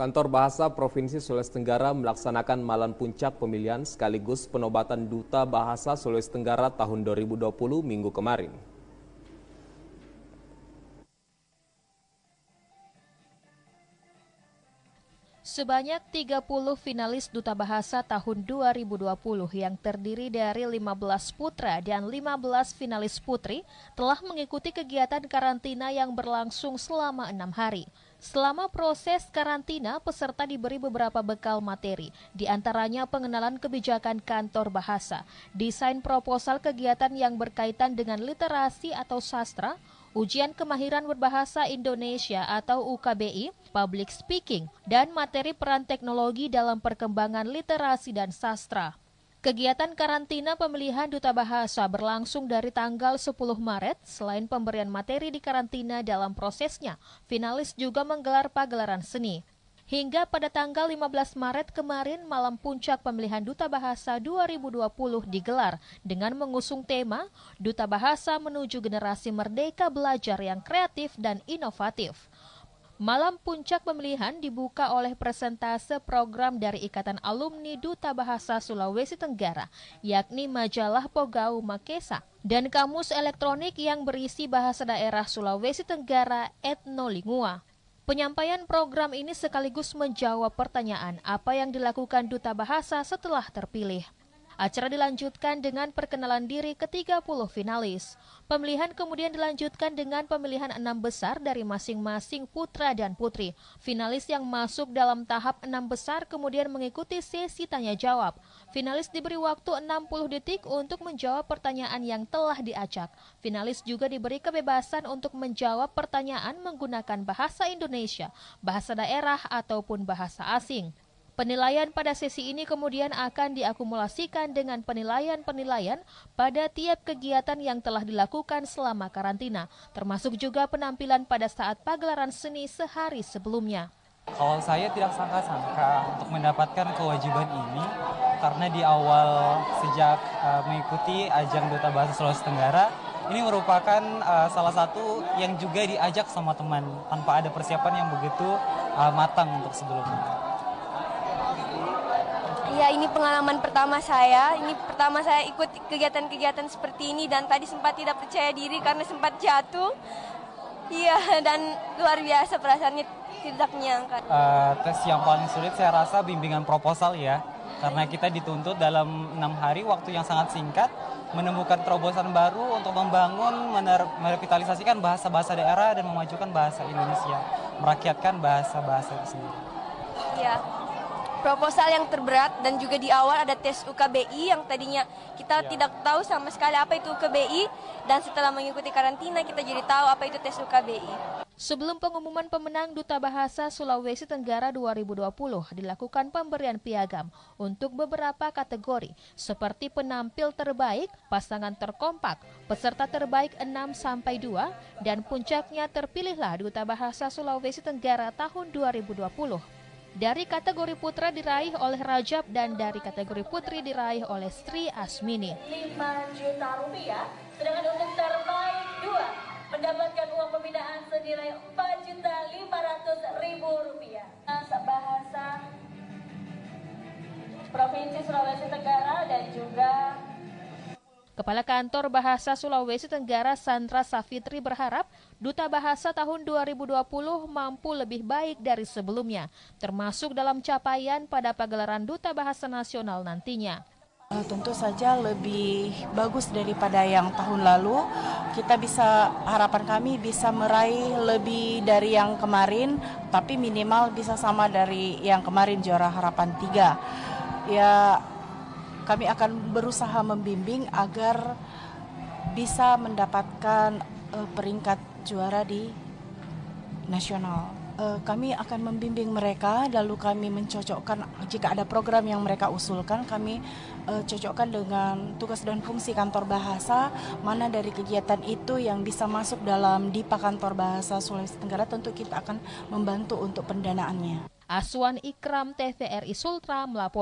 Kantor Bahasa Provinsi Sulawesi Tenggara melaksanakan malam puncak pemilihan sekaligus penobatan Duta Bahasa Sulawesi Tenggara tahun 2020 minggu kemarin. Sebanyak 30 finalis Duta Bahasa tahun 2020 yang terdiri dari 15 putra dan 15 finalis putri telah mengikuti kegiatan karantina yang berlangsung selama 6 hari. Selama proses karantina, peserta diberi beberapa bekal materi, di antaranya pengenalan kebijakan kantor bahasa, desain proposal kegiatan yang berkaitan dengan literasi atau sastra, ujian kemahiran berbahasa Indonesia atau UKBI, public speaking, dan materi peran teknologi dalam perkembangan literasi dan sastra. Kegiatan karantina pemilihan Duta Bahasa berlangsung dari tanggal 10 Maret. Selain pemberian materi di karantina dalam prosesnya, finalis juga menggelar pagelaran seni. Hingga pada tanggal 15 Maret kemarin, malam puncak pemilihan Duta Bahasa 2020 digelar dengan mengusung tema Duta Bahasa menuju generasi merdeka belajar yang kreatif dan inovatif. Malam puncak pemilihan dibuka oleh presentase program dari Ikatan Alumni Duta Bahasa Sulawesi Tenggara, yakni majalah Pogau Makesa, dan kamus elektronik yang berisi bahasa daerah Sulawesi Tenggara Etnolingua. Penyampaian program ini sekaligus menjawab pertanyaan apa yang dilakukan Duta Bahasa setelah terpilih. Acara dilanjutkan dengan perkenalan diri ke-30 finalis. Pemilihan kemudian dilanjutkan dengan pemilihan 6 besar dari masing-masing putra dan putri. Finalis yang masuk dalam tahap 6 besar kemudian mengikuti sesi tanya-jawab. Finalis diberi waktu 60 detik untuk menjawab pertanyaan yang telah diacak. Finalis juga diberi kebebasan untuk menjawab pertanyaan menggunakan bahasa Indonesia, bahasa daerah, ataupun bahasa asing. Penilaian pada sesi ini kemudian akan diakumulasikan dengan penilaian-penilaian pada tiap kegiatan yang telah dilakukan selama karantina, termasuk juga penampilan pada saat pagelaran seni sehari sebelumnya. Awal saya tidak sangka-sangka untuk mendapatkan kewajiban ini, karena di awal sejak mengikuti ajang Duta Bahasa Sulawesi Tenggara, ini merupakan salah satu yang juga diajak sama teman tanpa ada persiapan yang begitu matang untuk sebelumnya. Ya, ini pengalaman pertama saya. Ini pertama saya ikut kegiatan-kegiatan seperti ini dan tadi sempat tidak percaya diri karena sempat jatuh. Iya, dan luar biasa perasaannya, tidak menyangka. Tes yang paling sulit saya rasa bimbingan proposal ya. Karena kita dituntut dalam 6 hari, waktu yang sangat singkat, menemukan terobosan baru untuk membangun, merevitalisasikan bahasa-bahasa daerah dan memajukan bahasa Indonesia, merakyatkan bahasa-bahasa itu sendiri. Iya. Proposal yang terberat dan juga di awal ada tes UKBI yang tadinya kita tidak tahu sama sekali apa itu UKBI, dan setelah mengikuti karantina kita jadi tahu apa itu tes UKBI. Sebelum pengumuman pemenang Duta Bahasa Sulawesi Tenggara 2020 dilakukan pemberian piagam untuk beberapa kategori seperti penampil terbaik, pasangan terkompak, peserta terbaik 6-2, dan puncaknya terpilihlah Duta Bahasa Sulawesi Tenggara tahun 2020. Dari kategori putra diraih oleh Rajab dan dari kategori putri diraih oleh Sri Asmini. 5 juta rupiah, sedangkan untuk terbaik 2 mendapatkan uang pembinaan senilai 4.500.000 rupiah. Bahasa Provinsi Sulawesi Tenggara dan juga Kepala Kantor Bahasa Sulawesi Tenggara Sandra Safitri berharap Duta Bahasa tahun 2020 mampu lebih baik dari sebelumnya, termasuk dalam capaian pada pagelaran Duta Bahasa Nasional nantinya. Tentu saja lebih bagus daripada yang tahun lalu. Harapan kami bisa meraih lebih dari yang kemarin, tapi minimal bisa sama dari yang kemarin juara harapan 3. Ya, kami akan berusaha membimbing agar bisa mendapatkan peringkat juara di nasional. Kami akan membimbing mereka, lalu kami mencocokkan jika ada program yang mereka usulkan, kami cocokkan dengan tugas dan fungsi kantor bahasa, mana dari kegiatan itu yang bisa masuk dalam DIPA Kantor Bahasa Sulawesi Tenggara, tentu kita akan membantu untuk pendanaannya. Aswan Ikram, TVRI Sultra melapor.